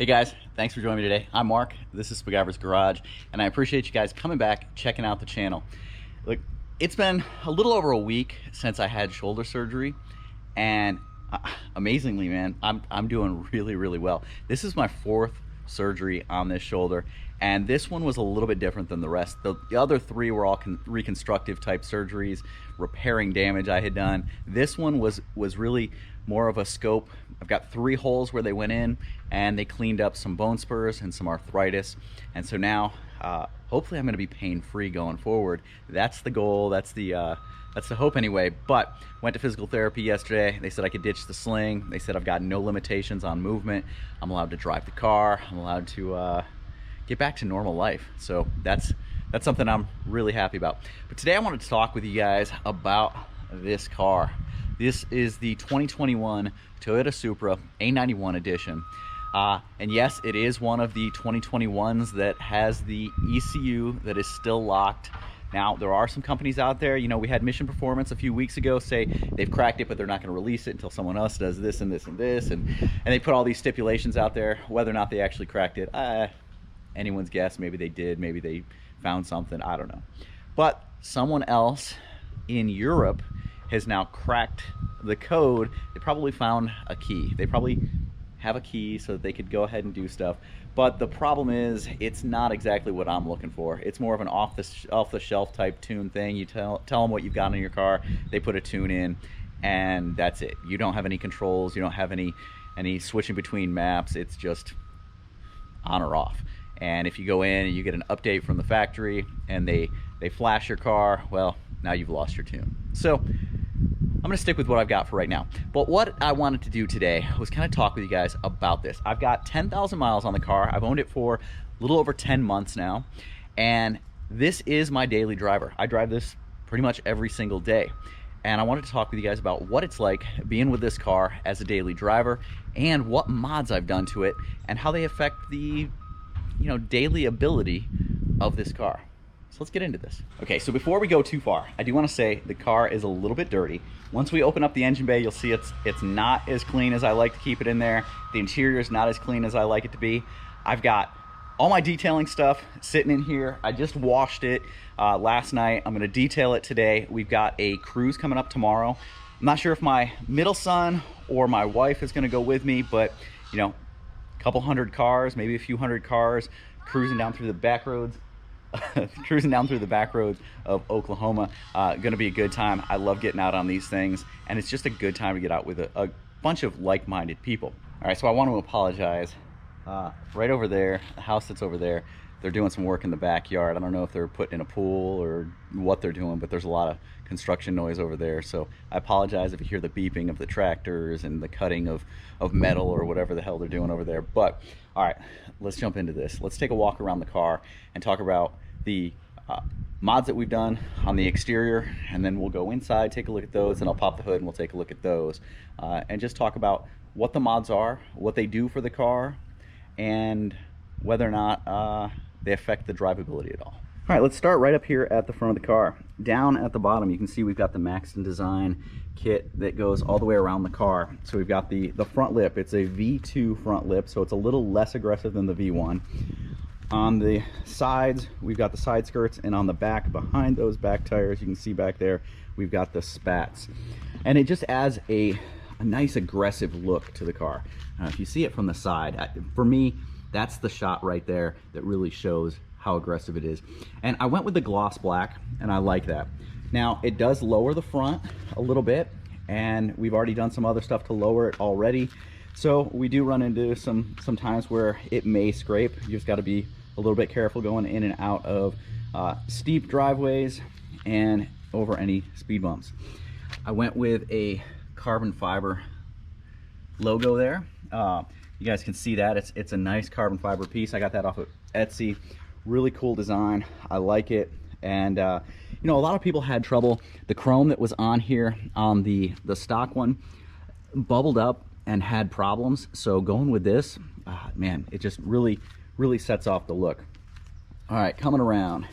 Hey guys, thanks for joining me today. I'm Mark, this is McGyver's Garage, and I appreciate you guys coming back, checking out the channel. Look, it's been a little over a week since I had shoulder surgery, and amazingly, man, I'm doing really well. This is my fourth surgery on this shoulder, and this one was a little bit different than the rest. The other three were all reconstructive type surgeries, repairing damage I had done. This one was really more of a scope. I've got 3 holes where they went in and they cleaned up some bone spurs and some arthritis, and so now hopefully I'm going to be pain-free going forward. That's the goal, that's the hope anyway. But went to physical therapy yesterday. They said I could ditch the sling. They said I've got no limitations on movement. I'm allowed to drive the car. I'm allowed to get back to normal life. So that's something I'm really happy about. But today I wanted to talk with you guys about this car. This is the 2021 Toyota Supra A91 edition. And yes, it is one of the 2021s that has the ECU that is still locked. Now, there are some companies out there, you know, we had Mission Performance a few weeks ago say they've cracked it, but they're not going to release it until someone else does this and this and this. And they put all these stipulations out there. Whether or not they actually cracked it, anyone's guess. Maybe they did, maybe they found something, I don't know. But someone else in Europe has now cracked the code. They probably found a key. They probably have a key so that they could go ahead and do stuff. But the problem is, it's not exactly what I'm looking for. It's more of an off-the-shelf type tune thing. You tell them what you've got in your car, they put a tune in, and that's it. You don't have any controls. You don't have any switching between maps. It's just on or off. And if you go in and you get an update from the factory and they flash your car, well, now you've lost your tune. So I'm gonna stick with what I've got for right now. But what I wanted to do today was kind of talk with you guys about this. I've got 10,000 miles on the car. I've owned it for a little over 10 months now, and this is my daily driver. I drive this pretty much every single day. And I wanted to talk with you guys about what it's like being with this car as a daily driver, and what mods I've done to it, and how they affect the, you know, daily ability of this car. So let's get into this. Okay, so before we go too far, I do want to say the car is a little bit dirty. Once we open up the engine bay, you'll see it's not as clean as I like to keep it in there. The interior is not as clean as I like it to be. I've got all my detailing stuff sitting in here. I just washed it last night. I'm gonna detail it today. We've got a cruise coming up tomorrow. I'm not sure if my middle son or my wife is gonna go with me, but you know, a couple hundred cars, maybe a few hundred cars, cruising down through the back roads. Cruising down through the back roads of Oklahoma. Gonna be a good time. I love getting out on these things, and it's just a good time to get out with a bunch of like-minded people. All right, so I want to apologize. Right over there, the house that's over there, they're doing some work in the backyard. I don't know if they're putting in a pool or what they're doing, but there's a lot of construction noise over there. So I apologize if you hear the beeping of the tractors and the cutting of metal or whatever the hell they're doing over there. But all right, let's jump into this. Let's take a walk around the car and talk about the mods that we've done on the exterior, and then we'll go inside, take a look at those, and I'll pop the hood and we'll take a look at those, and just talk about what the mods are, what they do for the car, and whether or not they affect the drivability at all. All right, let's start right up here at the front of the car. Down at the bottom, you can see we've got the Maxton design kit that goes all the way around the car. So we've got the front lip. It's a V2 front lip, so it's a little less aggressive than the V1. On the sides, we've got the side skirts, and on the back, behind those back tires, you can see back there, we've got the Spats. And it just adds a nice aggressive look to the car. If you see it from the side, for me, that's the shot right there that really shows how aggressive it is. And I went with the gloss black, and I like that. Now, it does lower the front a little bit, and we've already done some other stuff to lower it already. So we do run into some times where it may scrape. You just got to be a little bit careful going in and out of steep driveways and over any speed bumps. I went with a carbon fiber logo there. You guys can see that it's a nice carbon fiber piece. I got that off of Etsy. Really cool design. I like it. And you know, a lot of people had trouble. The chrome that was on here on the stock one bubbled up and had problems. So going with this, man, it just really sets off the look. All right, coming around,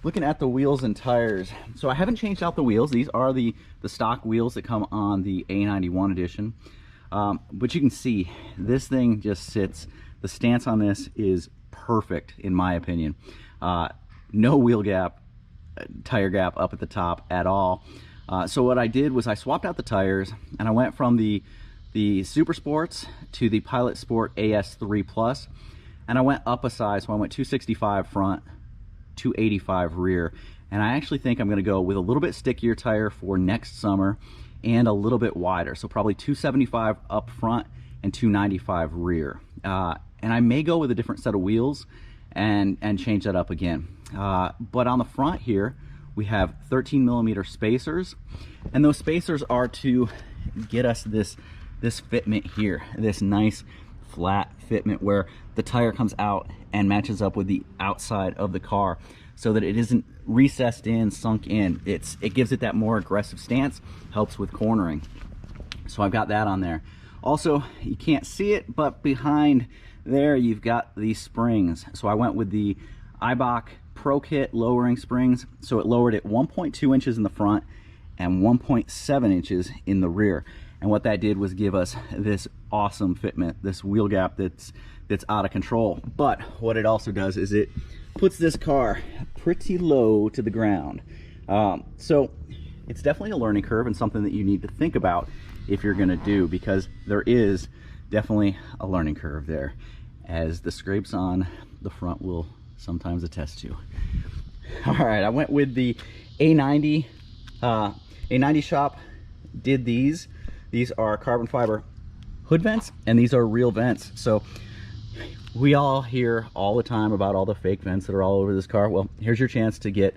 looking at the wheels and tires. So I haven't changed out the wheels. These are the stock wheels that come on the A91 edition. But you can see this thing just sits, the stance on this is perfect in my opinion. No wheel gap, tire gap up at the top at all. So what I did was I swapped out the tires and I went from the Super Sports to the Pilot Sport AS3 Plus, and I went up a size. So I went 265 front, 285 rear, and I actually think I'm going to go with a little bit stickier tire for next summer and a little bit wider, so probably 275 up front and 295 rear. And I may go with a different set of wheels and change that up again. But on the front here we have 13mm spacers, and those spacers are to get us this fitment here, this nice flat fitment where the tire comes out and matches up with the outside of the car, so that it isn't recessed in, sunk in. It gives it that more aggressive stance, helps with cornering. So I've got that on there. Also, you can't see it, but behind there you've got these springs. So I went with the Eibach Pro Kit lowering springs. So it lowered it 1.2 inches in the front and 1.7 inches in the rear. And what that did was give us this awesome fitment, this wheel gap that's out of control. But what it also does is it puts this car pretty low to the ground. So it's definitely a learning curve and something that you need to think about if you're gonna do, because there is definitely a learning curve there, as the scrapes on the front will sometimes attest to. All right, I went with the A90. A90 shop did these. These are carbon fiber hood vents, and these are real vents. So we all hear all the time about all the fake vents that are all over this car. Well, here's your chance to get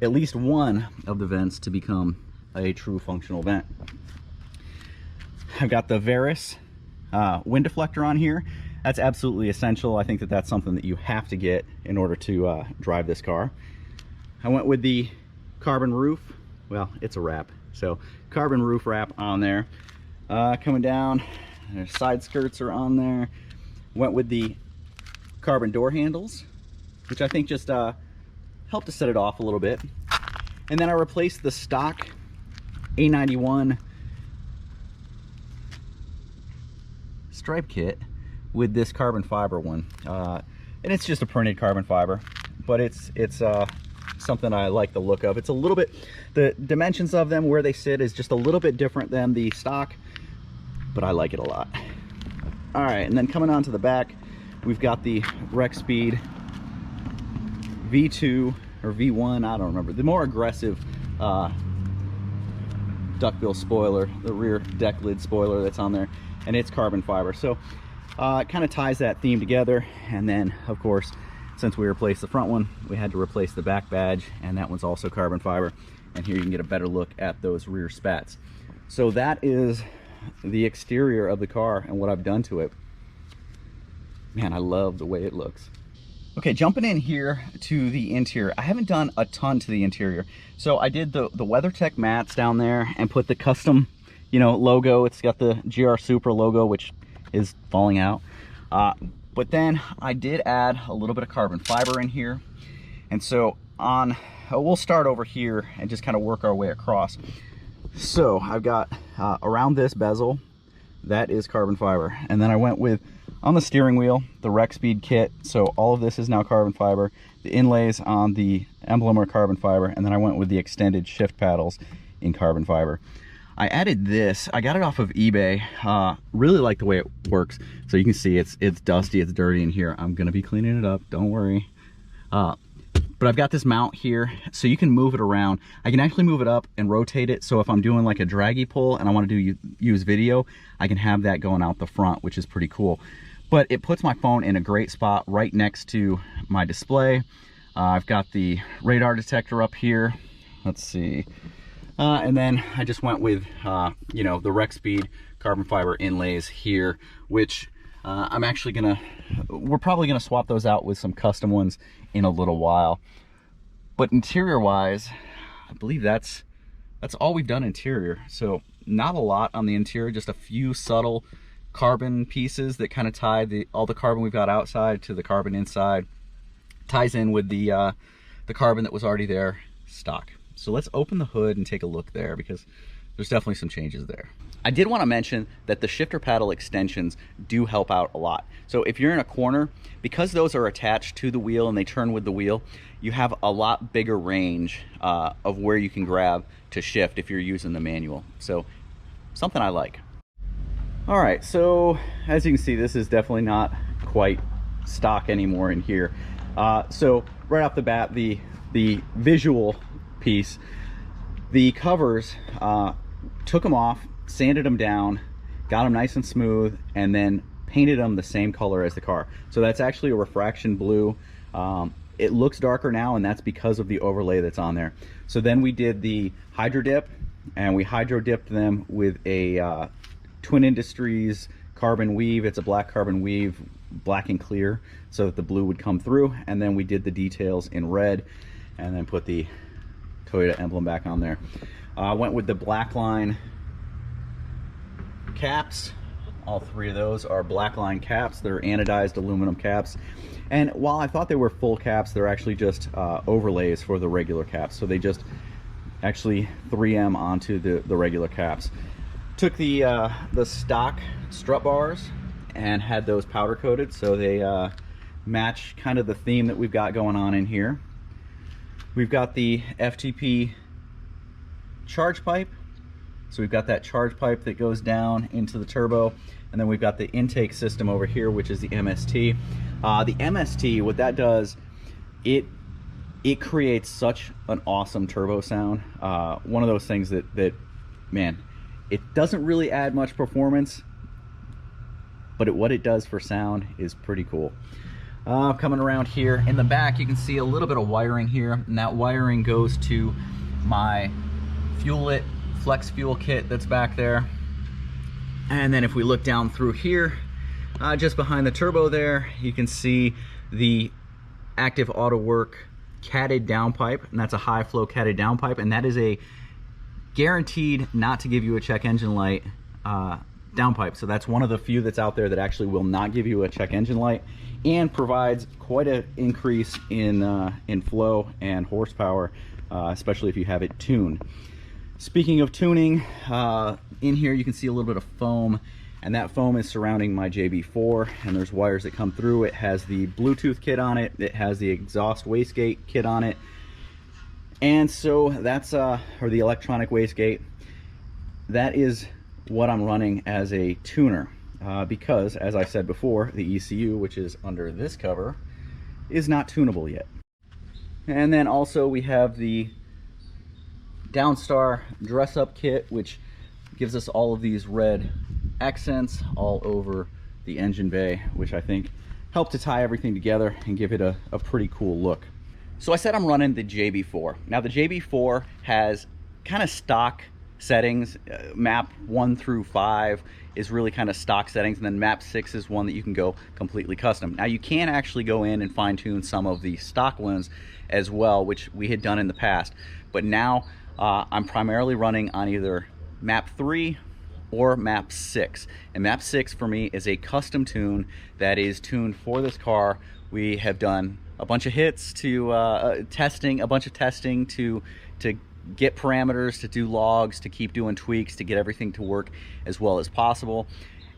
at least one of the vents to become a true functional vent. I've got the Verus wind deflector on here. That's absolutely essential. I think that that's something that you have to get in order to drive this car. I went with the carbon roof. Well, it's a wrap, so carbon roof wrap on there. Coming down, their side skirts are on there. Went with the carbon door handles, which I think just helped to set it off a little bit. And then I replaced the stock A91 stripe kit with this carbon fiber one. And it's just a printed carbon fiber, but it's something I like the look of. It's a little bit, the dimensions of them, where they sit, is just a little bit different than the stock, but I like it a lot. All right, and then coming on to the back, we've got the Rexpeed V2 or V1, I don't remember, the more aggressive duckbill spoiler, the rear deck lid spoiler that's on there, and it's carbon fiber. So it kind of ties that theme together. And then of course, since we replaced the front one, we had to replace the back badge, and that one's also carbon fiber. And here you can get a better look at those rear spats. So that is the exterior of the car and what I've done to it. Man, I love the way it looks. Okay, jumping in here to the interior. I haven't done a ton to the interior. So I did the WeatherTech mats down there and put the custom, logo. It's got the GR Supra logo, which is falling out. But then I did add a little bit of carbon fiber in here. And so we'll start over here and just kind of work our way across. So I've got around this bezel, that is carbon fiber. And then I went with, on the steering wheel, the Rexpeed kit. So all of this is now carbon fiber. The inlays on the emblem are carbon fiber. And then I went with the extended shift paddles in carbon fiber. I added this, I got it off of eBay. Really like the way it works. So you can see it's dusty, it's dirty in here. I'm gonna be cleaning it up, don't worry. But I've got this mount here, so you can move it around. I can actually move it up and rotate it, so if I'm doing like a draggy pull and I want to use video, I can have that going out the front, which is pretty cool. But it puts my phone in a great spot right next to my display. I've got the radar detector up here. Let's see. And then I just went with, the Rexpeed carbon fiber inlays here, which we're probably gonna swap those out with some custom ones in a little while. But interior wise, I believe that's all we've done interior. So not a lot on the interior, just a few subtle carbon pieces that kind of tie all the carbon we've got outside to the carbon inside. Ties in with the carbon that was already there stock. So let's open the hood and take a look there, because there's definitely some changes there. I did want to mention that the shifter paddle extensions do help out a lot. So if you're in a corner, because those are attached to the wheel and they turn with the wheel, you have a lot bigger range of where you can grab to shift if you're using the manual. So something I like. All right, so as you can see, this is definitely not quite stock anymore in here. So right off the bat, the visual piece, the covers, took them off, sanded them down, got them nice and smooth, and then painted them the same color as the car. So that's actually a refraction blue. It looks darker now, and that's because of the overlay that's on there. So then we did the hydro dip, and we hydro dipped them with a Twin Industries carbon weave. It's a black carbon weave, black and clear, so that the blue would come through. And then we did the details in red, and then put the Toyota emblem back on there. Went with the Blackline caps. All three of those are Blackline caps. They're anodized aluminum caps. And while I thought they were full caps, they're actually just overlays for the regular caps. So they just actually 3M onto the regular caps. Took the stock strut bars and had those powder coated, so they match kind of the theme that we've got going on in here. We've got the FTP charge pipe. So we've got that charge pipe that goes down into the turbo, and then we've got the intake system over here, which is the MST. The MST, what that does, it creates such an awesome turbo sound. One of those things that man, it doesn't really add much performance, but what it does for sound is pretty cool. Coming around here in the back, you can see a little bit of wiring here, and that wiring goes to my Fuel-It flex fuel kit that's back there. And then if we look down through here, just behind the turbo there, you can see the active Autowerke catted downpipe, and that's a high flow catted downpipe, and that is a guaranteed not to give you a check engine light downpipe. So that's one of the few that's out there that actually will not give you a check engine light, and provides quite an increase in flow and horsepower, especially if you have it tuned. Speaking of tuning, in here you can see a little bit of foam, and that foam is surrounding my JB4, and there's wires that come through. It has the Bluetooth kit on it, it has the exhaust wastegate kit on it, and so that's or the electronic wastegate. That is what I'm running as a tuner, because as I said before, the ECU, which is under this cover, is not tunable yet. And then also we have the Downstar dress up kit, which gives us all of these red accents all over the engine bay, which I think help to tie everything together and give it a pretty cool look. So I said I'm running the JB4. Now the JB4 has kind of stock settings. Map 1 through 5 is really kind of stock settings, and then map 6 is one that you can go completely custom. Now you can actually go in and fine tune some of the stock ones as well, which we had done in the past, but now I'm primarily running on either map 3 or map 6, and map 6 for me is a custom tune that is tuned for this car. We have done a bunch of hits to testing, a bunch of testing to get parameters, to do logs, to keep doing tweaks, to get everything to work as well as possible.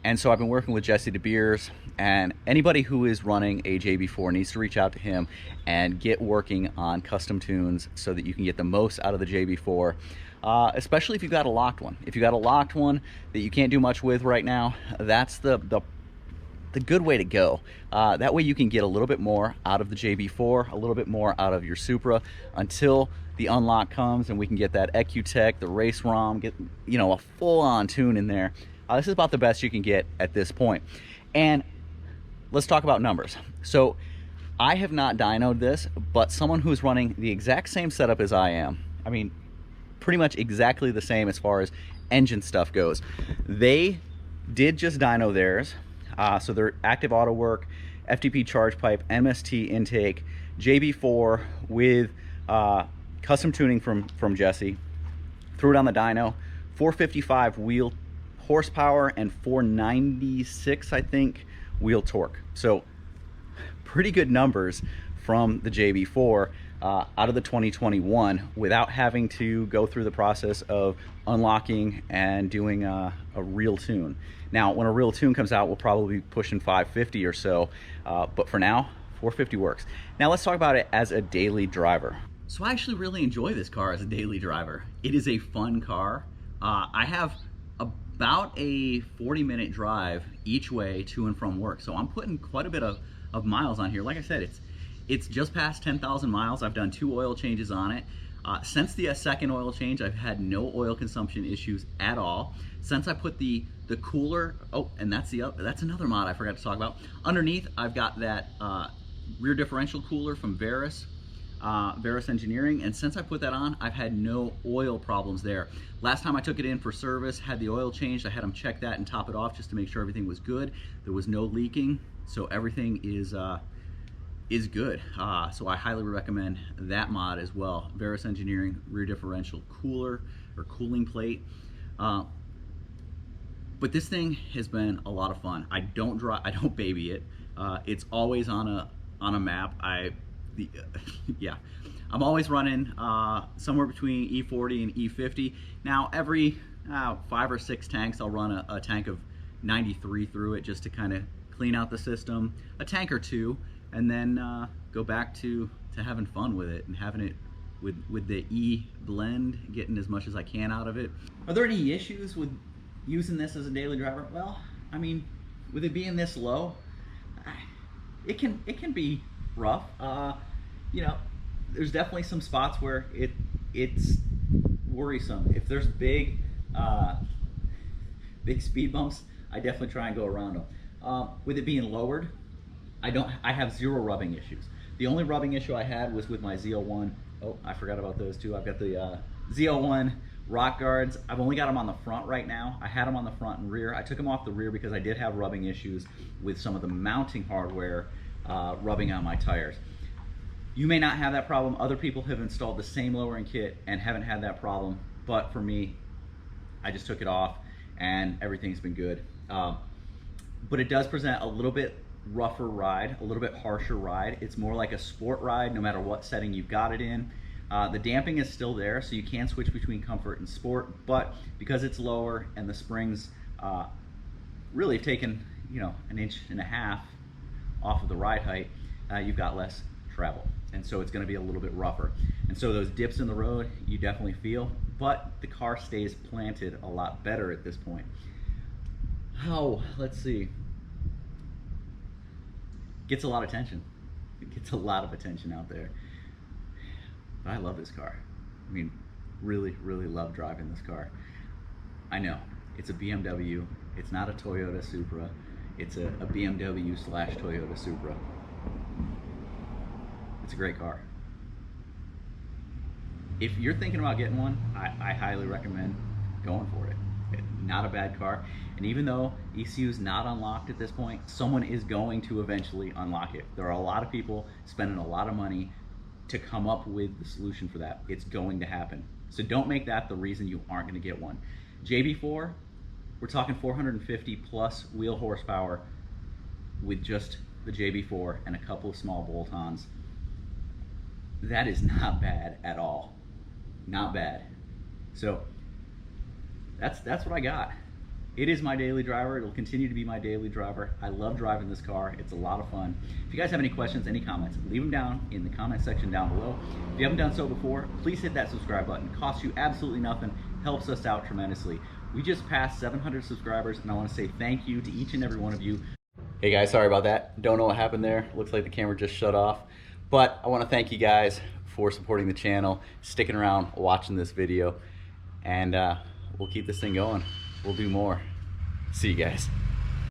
And so I've been working with Jesse DeBeers, and anybody who is running a JB4 needs to reach out to him and get working on custom tunes so that you can get the most out of the JB4, especially if you've got a locked one. If you've got a locked one that you can't do much with right now, that's the good way to go. That way you can get a little bit more out of the JB4, a little bit more out of your Supra, until the unlock comes and we can get that EcuTech, the Race ROM, get, you know, a full-on tune in there. This is about the best you can get at this point. And let's talk about numbers. So I have not dynoed this, but someone who's running the exact same setup as I am, I mean, pretty much exactly the same as far as engine stuff goes, they did just dyno theirs. So they're active Autowerke, FTP charge pipe, MST intake, JB4 with custom tuning from Jesse. Threw it on the dyno, 455 wheel horsepower and 496, I think, wheel torque. So pretty good numbers from the JB4. out of the 2021 without having to go through the process of unlocking and doing a real tune. Now, when a real tune comes out, we'll probably be pushing 550 or so, but for now, 450 works. Now let's talk about it as a daily driver. So I actually really enjoy this car as a daily driver. It is a fun car. I have about a 40-minute drive each way to and from work, so I'm putting quite a bit of miles on here. Like I said, it's just past 10,000 miles. I've done 2 oil changes on it. Since the second oil change, I've had no oil consumption issues at all. Since I put the cooler, oh, and that's another mod I forgot to talk about. Underneath, I've got that rear differential cooler from Verus, Verus Engineering, and since I put that on, I've had no oil problems there. Last time I took it in for service, had the oil changed, I had them check that and top it off just to make sure everything was good. There was no leaking, so everything is good. So I highly recommend that mod as well. Verus Engineering rear differential cooler or cooling plate. But this thing has been a lot of fun. I don't baby it. It's always on a map. Yeah, I'm always running somewhere between E40 and E50. Now every 5 or 6 tanks, I'll run a tank of 93 through it just to kind of clean out the system, a tank or 2, and then go back to having fun with it and having it with the E blend, getting as much as I can out of it. Are there any issues with using this as a daily driver? Well, I mean, with it being this low, it can be rough. You know, there's definitely some spots where it's worrisome. If there's big speed bumps, I definitely try and go around them. With it being lowered, I have 0 rubbing issues. The only rubbing issue I had was with my ZL1. Oh, I forgot about those too. I've got the ZL1 Rock Guards. I've only got them on the front right now. I had them on the front and rear. I took them off the rear because I did have rubbing issues with some of the mounting hardware rubbing on my tires. You may not have that problem. Other people have installed the same lowering kit and haven't had that problem, but for me, I just took it off and everything's been good. But it does present a little bit rougher ride, a little bit harsher ride. It's more like a sport ride no matter what setting you've got it in. The damping is still there, so you can switch between comfort and sport, but because it's lower and the springs really have taken, you know, 1.5 inches off of the ride height, you've got less travel. And so it's gonna be a little bit rougher. And so those dips in the road, you definitely feel, but the car stays planted a lot better at this point. Oh, let's see. Gets a lot of attention. It gets a lot of attention out there. But I love this car. I mean, really, really love driving this car. I know, it's a BMW. It's not a Toyota Supra. It's a BMW / Toyota Supra. It's a great car. If you're thinking about getting one, I highly recommend going for it. Not a bad car. And even though ECU is not unlocked at this point, someone is going to eventually unlock it. There are a lot of people spending a lot of money to come up with the solution for that. It's going to happen. So don't make that the reason you aren't going to get one. JB4, we're talking 450 plus wheel horsepower with just the JB4 and a couple of small bolt-ons. That is not bad at all. Not bad. So that's what I got. It is my daily driver. It'll continue to be my daily driver. I love driving this car. It's a lot of fun. If you guys have any questions, any comments, leave them down in the comment section down below. If you haven't done so before, please hit that subscribe button. It costs you absolutely nothing, helps us out tremendously. We just passed 700 subscribers, and I want to say thank you to each and every one of you. Hey guys, sorry about that. Don't know what happened there. Looks like the camera just shut off. But I want to thank you guys for supporting the channel, sticking around, watching this video, and we'll keep this thing going. We'll do more. See you guys.